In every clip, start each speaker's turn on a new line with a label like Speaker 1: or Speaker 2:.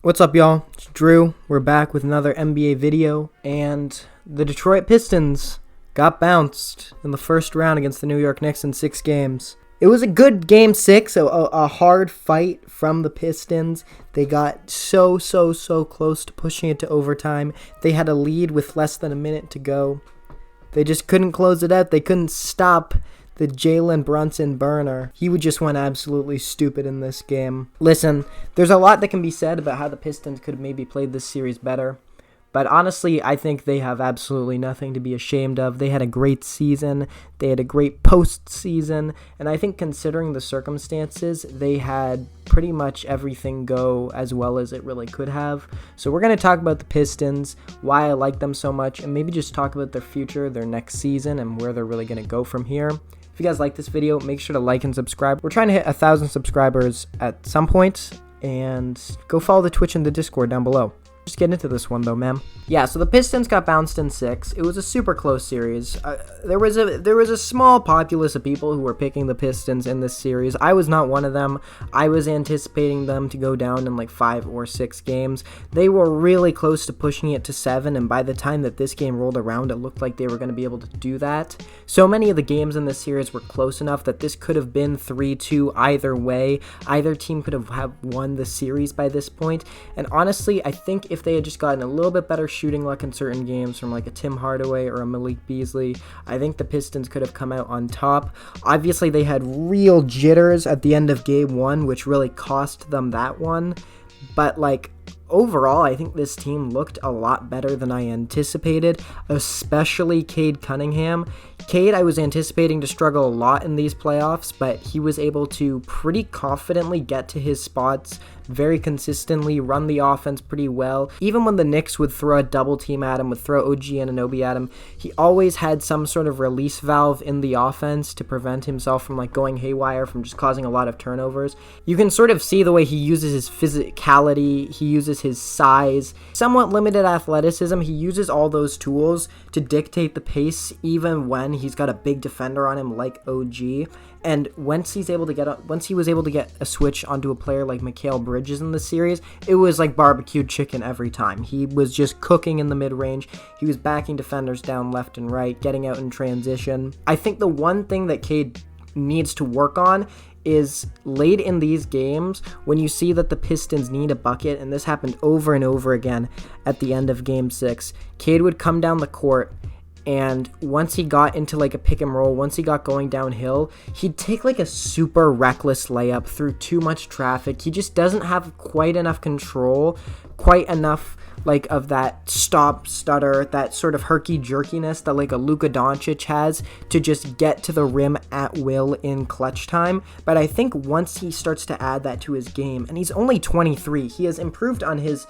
Speaker 1: What's up, y'all? It's Drew. We're back with another NBA video, and the Detroit Pistons got bounced in the first round against the New York Knicks in 6 games. It was a good game 6, a hard fight from the Pistons. They got so close to pushing it to overtime. They had a lead with less than a minute to go. They just couldn't close it out. They couldn't stop the Jalen Brunson burner. He would just went absolutely stupid in this game. Listen, there's a lot that can be said about how the Pistons could have maybe played this series better. But honestly, I think they have absolutely nothing to be ashamed of. They had a great season. They had a great postseason. And I think considering the circumstances, they had pretty much everything go as well as it really could have. So we're going to talk about the Pistons, why I like them so much, and maybe just talk about their future, their next season, and where they're really going to go from here. If you guys like this video, make sure to like and subscribe. We're trying to hit 1,000 subscribers at some point, and go follow the Twitch and the Discord down below. Just get into this one though, man. Yeah, so the Pistons got bounced in 6. It was a super close series. There was a small populace of people who were picking the Pistons in this series. I was not one of them. I was anticipating them to go down in like 5 or 6 games. They were really close to pushing it to 7, and by the time that this game rolled around, it looked like they were going to be able to do that. So many of the games in this series were close enough that this could have been 3-2 either way. Either team could have won the series by this point. And honestly, I think if they had just gotten a little bit better shooting luck in certain games from like a Tim Hardaway or a Malik Beasley, I think the Pistons could have come out on top. Obviously, they had real jitters at the end of game 1, which really cost them that one. But like, overall, I think this team looked a lot better than I anticipated, especially Cade Cunningham. Cade, I was anticipating to struggle a lot in these playoffs, but he was able to pretty confidently get to his spots very consistently, run the offense pretty well. Even when the Knicks would throw a double team at him, would throw OG Anunoby at him, he always had some sort of release valve in the offense to prevent himself from like going haywire, from just causing a lot of turnovers. You can sort of see the way he uses his physicality, he uses his size, somewhat limited athleticism. He uses all those tools to dictate the pace even when he's got a big defender on him like OG. And once he was able to get a switch onto a player like Mikal Bridges in the series, it was like barbecued chicken every time. He was just cooking in the mid-range. He was backing defenders down left and right, getting out in transition. I think the one thing that Cade needs to work on is late in these games, when you see that the Pistons need a bucket, and this happened over and over again at the end of game 6, Cade would come down the court, and once he got into like a pick and roll, once he got going downhill, he'd take like a super reckless layup through too much traffic. He just doesn't have quite enough control, quite enough like of that stop stutter, that sort of herky-jerkiness that like a Luka Doncic has to just get to the rim at will in clutch time. But I think once he starts to add that to his game, and he's only 23, he has improved on his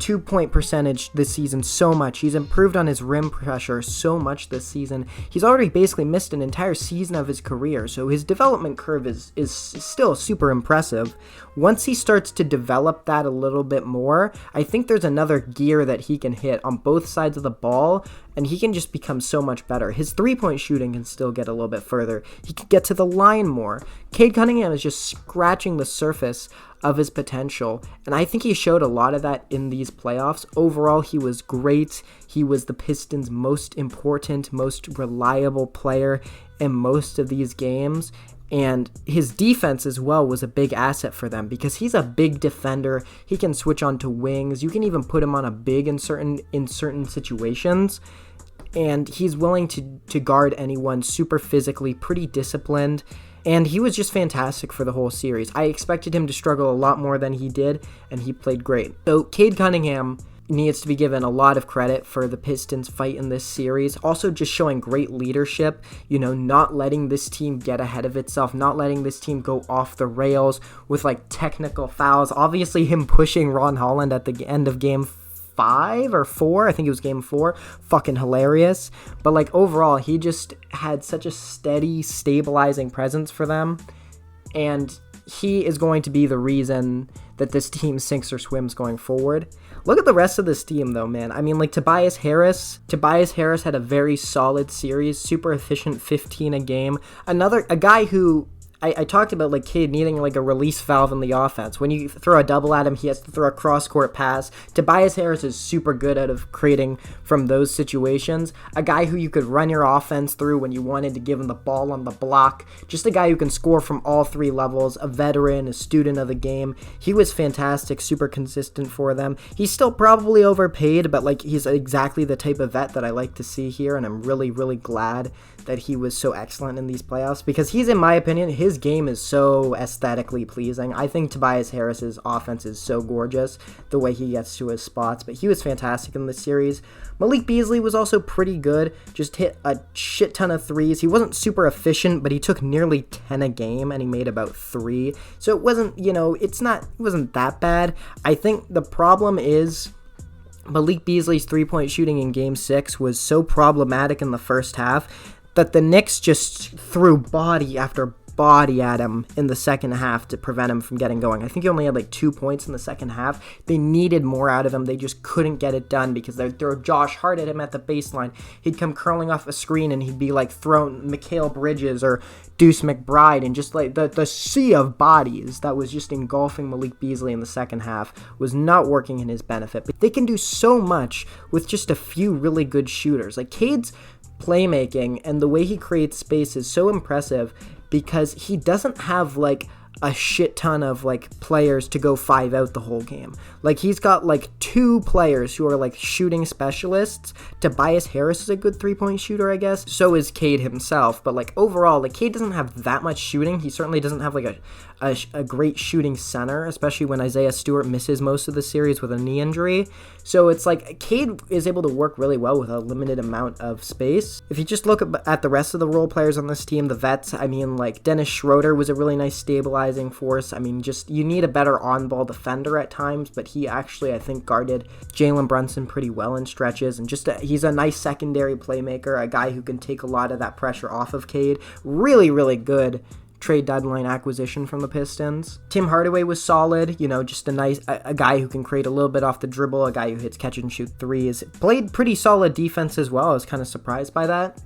Speaker 1: 2-point percentage this season so much. He's improved on his rim pressure so much this season. He's already basically missed an entire season of his career, so his development curve is still super impressive. Once he starts to develop that a little bit more, I think there's another gear that he can hit on both sides of the ball, and he can just become so much better. His 3-point shooting can still get a little bit further. He can get to the line more. Cade Cunningham is just scratching the surface of his potential, and I think he showed a lot of that in these playoffs. Overall, he was great. He was the Pistons' most important, most reliable player in most of these games, and his defense as well was a big asset for them because he's a big defender. He can switch onto wings. You can even put him on a big in certain situations, and he's willing to guard anyone, super physically, pretty disciplined. And he was just fantastic for the whole series. I expected him to struggle a lot more than he did, and he played great. So Cade Cunningham needs to be given a lot of credit for the Pistons' fight in this series. Also just showing great leadership, not letting this team get ahead of itself, not letting this team go off the rails with like technical fouls. Obviously him pushing Ron Holland at the end of game 5 or 4, I think it was game 4, fucking hilarious. But like overall, he just had such a steady, stabilizing presence for them, and he is going to be the reason that this team sinks or swims going forward. Look at the rest of this team though, man. I mean, like Tobias Harris had a very solid series, super efficient, 15 a game. A guy who I talked about like Cade needing like a release valve in the offense. When you throw a double at him, he has to throw a cross-court pass. Tobias Harris is super good out of creating from those situations. A guy who you could run your offense through when you wanted to give him the ball on the block. Just a guy who can score from all three levels. A veteran, a student of the game. He was fantastic, super consistent for them. He's still probably overpaid, but like he's exactly the type of vet that I like to see here, and I'm really, really glad that he was so excellent in these playoffs, because he's, in my opinion, his game is so aesthetically pleasing. I think Tobias Harris's offense is so gorgeous, the way he gets to his spots, but he was fantastic in this series. Malik Beasley was also pretty good, just hit a shit ton of threes. He wasn't super efficient, but he took nearly 10 a game, and he made about 3. So it wasn't, it wasn't that bad. I think the problem is Malik Beasley's three-point shooting in Game 6 was so problematic in the first half that the Knicks just threw body after body at him in the second half to prevent him from getting going. I think he only had like 2 points in the second half. They needed more out of him. They just couldn't get it done because they'd throw Josh Hart at him at the baseline. He'd come curling off a screen and he'd be like throwing Mikal Bridges or Deuce McBride, and just like the sea of bodies that was just engulfing Malik Beasley in the second half was not working in his benefit. But they can do so much with just a few really good shooters. Like Cade's playmaking and the way he creates space is so impressive because he doesn't have like a shit ton of like players to go 5 out the whole game. Like he's got like 2 players who are like shooting specialists. Tobias Harris is a good 3-point shooter, I guess. So is Cade himself. But like overall, like Cade doesn't have that much shooting. He certainly doesn't have like a great shooting center, especially when Isaiah Stewart misses most of the series with a knee injury. So it's like Cade is able to work really well with a limited amount of space. If you just look at the rest of the role players on this team, the vets, I mean, like Dennis Schroeder was a really nice stabilizing force. I mean, just you need a better on-ball defender at times, but he actually, I think, guarded Jalen Brunson pretty well in stretches, and just he's a nice secondary playmaker, a guy who can take a lot of that pressure off of Cade. Really, really good trade deadline acquisition from the Pistons. Tim Hardaway was solid, just a guy who can create a little bit off the dribble, a guy who hits catch and shoot threes. Played pretty solid defense as well. I was kind of surprised by that.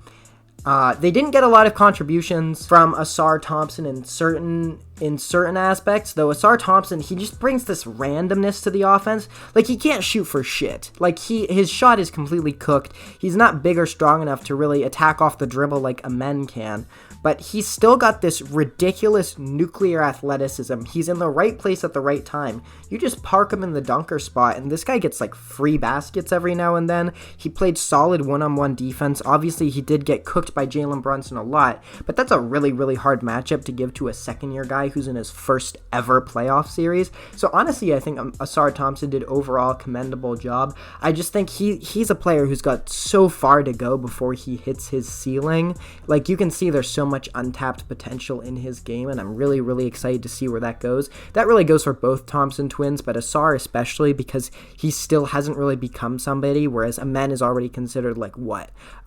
Speaker 1: They didn't get a lot of contributions from Ausar Thompson in certain aspects, though. Ausar Thompson, he just brings this randomness to the offense. Like, he can't shoot for shit. Like, his shot is completely cooked. He's not big or strong enough to really attack off the dribble like Amen can. But he's still got this ridiculous nuclear athleticism. He's in the right place at the right time. You just park him in the dunker spot, and this guy gets like free baskets every now and then. He played solid one-on-one defense. Obviously, he did get cooked by Jalen Brunson a lot, but that's a really, really hard matchup to give to a second-year guy who's in his first ever playoff series. So honestly, I think Ausar Thompson did overall a commendable job. I just think he's a player who's got so far to go before he hits his ceiling. Like, you can see there's so much untapped potential in his game, and I'm really, really excited to see where that goes. That really goes for both Thompson twins, but Ausar especially, because he still hasn't really become somebody, whereas Amen is already considered like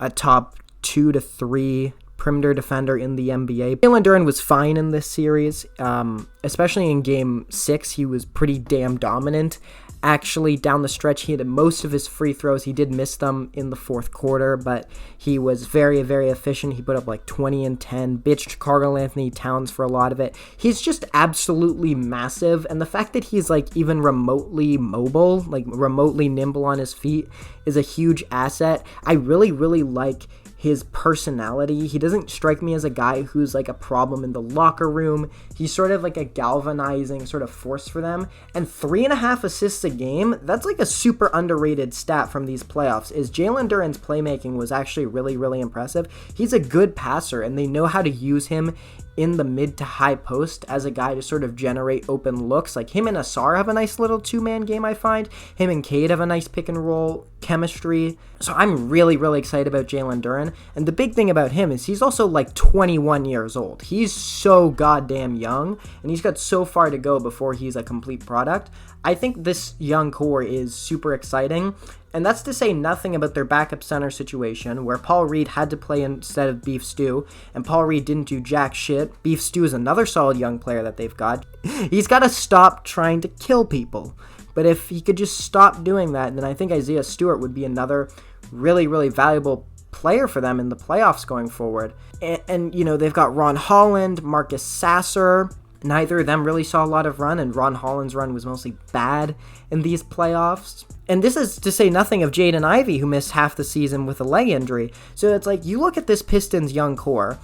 Speaker 1: a top 2 to 3 perimeter defender in the NBA. Jalen Duren was fine in this series, especially in Game 6. He was pretty damn dominant. Actually, down the stretch, he hit most of his free throws. He did miss them in the fourth quarter, but he was very, very efficient. He put up like 20 and 10, bitched Karl-Anthony Towns for a lot of it. He's just absolutely massive, and the fact that he's like even remotely mobile, like remotely nimble on his feet, is a huge asset. I really, really like his personality. He doesn't strike me as a guy who's like a problem in the locker room. He's sort of like a galvanizing sort of force for them. And 3.5 assists a game, that's like a super underrated stat from these playoffs. Is Jalen Duren's playmaking was actually really, really impressive. He's a good passer, and they know how to use him in the mid to high post as a guy to sort of generate open looks. Like him and Ausar have a nice little 2-man game, I find. Him and Cade have a nice pick and roll chemistry. So I'm really, really excited about Jalen Duren. And the big thing about him is he's also like 21 years old. He's so goddamn young, and he's got so far to go before he's a complete product. I think this young core is super exciting. And that's to say nothing about their backup center situation, where Paul Reed had to play instead of Beef Stew, and Paul Reed didn't do jack shit. Beef Stew is another solid young player that they've got. He's got to stop trying to kill people. But if he could just stop doing that, then I think Isaiah Stewart would be another really, really valuable player for them in the playoffs going forward. And you know, they've got Ron Holland, Marcus Sasser. Neither of them really saw a lot of run, and Ron Holland's run was mostly bad in these playoffs. And this is to say nothing of Jaden Ivey, who missed half the season with a leg injury. So it's like, you look at this Pistons young core,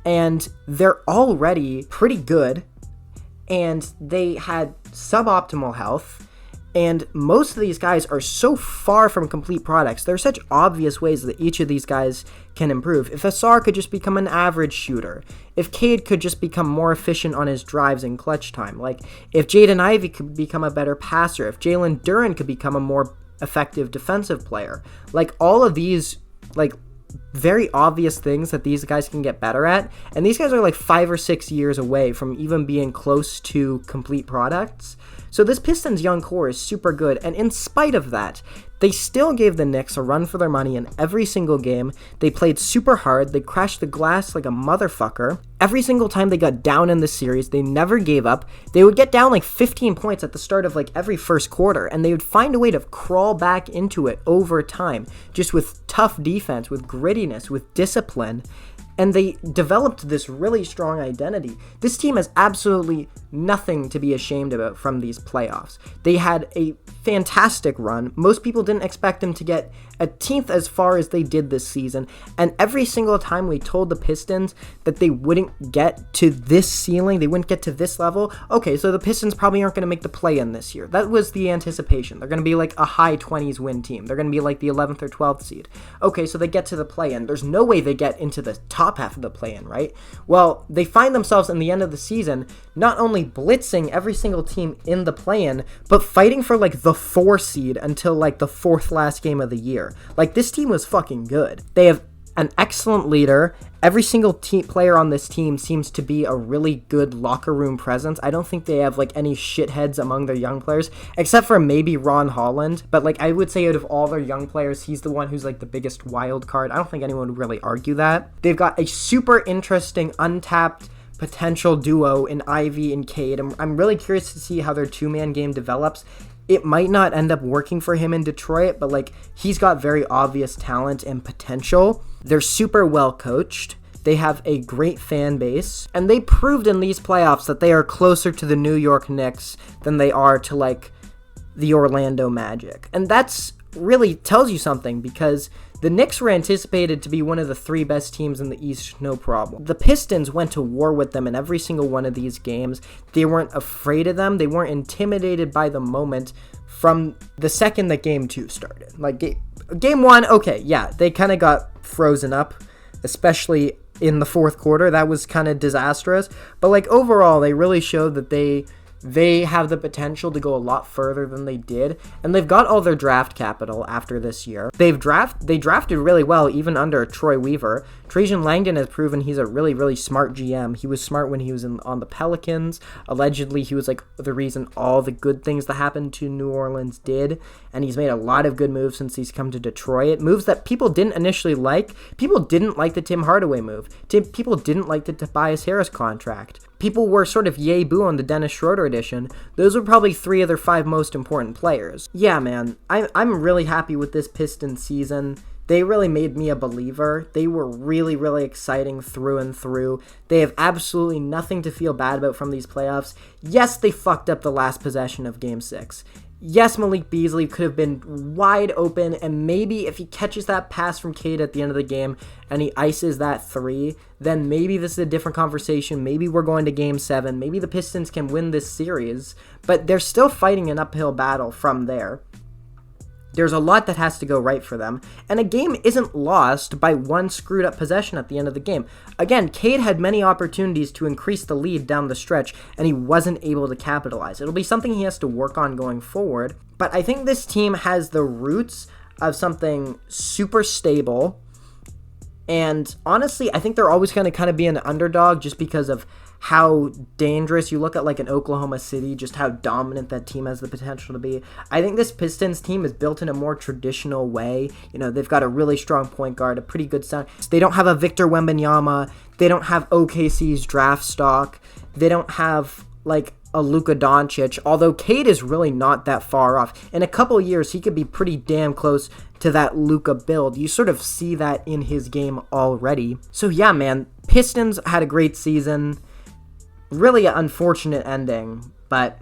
Speaker 1: and they're already pretty good, and they had suboptimal health, and most of these guys are so far from complete products. There are such obvious ways that each of these guys can improve. If Asar could just become an average shooter, if Cade could just become more efficient on his drives and clutch time, like if Jaden Ivey could become a better passer, if Jalen Duren could become a more effective defensive player, like all of these, like, very obvious things that these guys can get better at, and these guys are like 5 or 6 years away from even being close to complete products. So this Pistons young core is super good, and in spite of that, they still gave the Knicks a run for their money in every single game. They played super hard, they crashed the glass like a motherfucker. Every single time they got down in the series, they never gave up. They would get down like 15 points at the start of like every first quarter, and they would find a way to crawl back into it over time, just with tough defense, with grittiness, with discipline. And they developed this really strong identity. This team has absolutely nothing to be ashamed about from these playoffs. They had a fantastic run. Most people didn't expect them to get a tenth as far as they did this season. And every single time we told the Pistons that they wouldn't get to this ceiling, they wouldn't get to this level, okay, so the Pistons probably aren't going to make the play-in this year. That was the anticipation. They're going to be like a high 20s win team. They're going to be like the 11th or 12th seed. Okay, so they get to the play-in. There's no way they get into the top half of the play-in, right? Well, they find themselves in the end of the season not only blitzing every single team in the play-in, but fighting for like the 4 seed until like the 4th last game of the year. Like, this team was fucking good. They have an excellent leader. Every single player on this team seems to be a really good locker room presence. I don't think they have like any shitheads among their young players, except for maybe Ron Holland. But like, I would say out of all their young players, he's the one who's like the biggest wild card. I don't think anyone would really argue that. They've got a super interesting, untapped potential duo in Ivy and Cade. I'm really curious to see how their 2-man game develops. It might not end up working for him in Detroit, but like, he's got very obvious talent and potential. They're super well coached. They have a great fan base, and they proved in these playoffs that they are closer to the New York Knicks than they are to like the Orlando Magic. And that's really tells you something, because the Knicks were anticipated to be one of the 3 best teams in the East, no problem. The Pistons went to war with them in every single one of these games. They weren't afraid of them. They weren't intimidated by the moment from the second that Game 2 started. Like, Game 1, okay, yeah, they kind of got frozen up, especially in the 4th quarter. That was kind of disastrous. But, like, overall, they really showed that they have the potential to go a lot further than they did, and they've got all their draft capital after this year. They drafted really well even under Troy Weaver. Trajan Langdon has proven he's a really, really smart GM. He was smart when he was on the Pelicans. Allegedly, he was like the reason all the good things that happened to New Orleans did, and he's made a lot of good moves since he's come to Detroit. Moves that people didn't initially like. People didn't like the Tim Hardaway move. People didn't like the Tobias Harris contract. People were sort of yay boo on the Dennis Schroeder edition. Those were probably 3 of their 5 most important players. Yeah, man, I'm really happy with this Pistons season. They really made me a believer. They were really, really exciting through and through. They have absolutely nothing to feel bad about from these playoffs. Yes, they fucked up the last possession of Game 6. Yes, Malik Beasley could have been wide open, and maybe if he catches that pass from Cade at the end of the game and he ices that 3, then maybe this is a different conversation. Maybe we're going to Game 7. Maybe the Pistons can win this series, but they're still fighting an uphill battle from there. There's a lot that has to go right for them, and a game isn't lost by one screwed up possession at the end of the game. Again, Cade had many opportunities to increase the lead down the stretch, and he wasn't able to capitalize. It'll be something he has to work on going forward, but I think this team has the roots of something super stable, and honestly, I think they're always going to kind of be an underdog just because of how dangerous. You look at like an Oklahoma City, just how dominant that team has the potential to be. I think this Pistons team is built in a more traditional way. You know, they've got a really strong point guard, a pretty good center. They don't have a Victor Wembanyama. They don't have OKC's draft stock. They don't have like a Luka Doncic, although Cade is really not that far off. In a couple years, he could be pretty damn close to that Luka build. You sort of see that in his game already. So yeah, man, Pistons had a great season. Really an unfortunate ending, but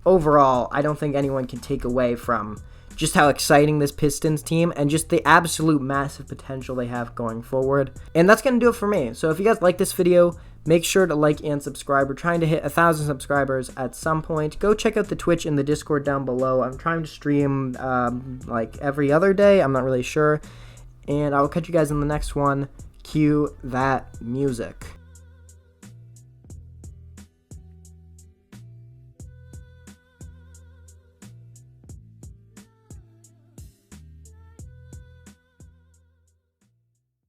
Speaker 1: overall, I don't think anyone can take away from just how exciting this Pistons team and just the absolute massive potential they have going forward. And that's going to do it for me. So if you guys like this video, make sure to like and subscribe. We're trying to hit 1,000 subscribers at some point. Go check out the Twitch and the Discord down below. I'm trying to stream like every other day. I'm not really sure. And I will catch you guys in the next one. Cue that music.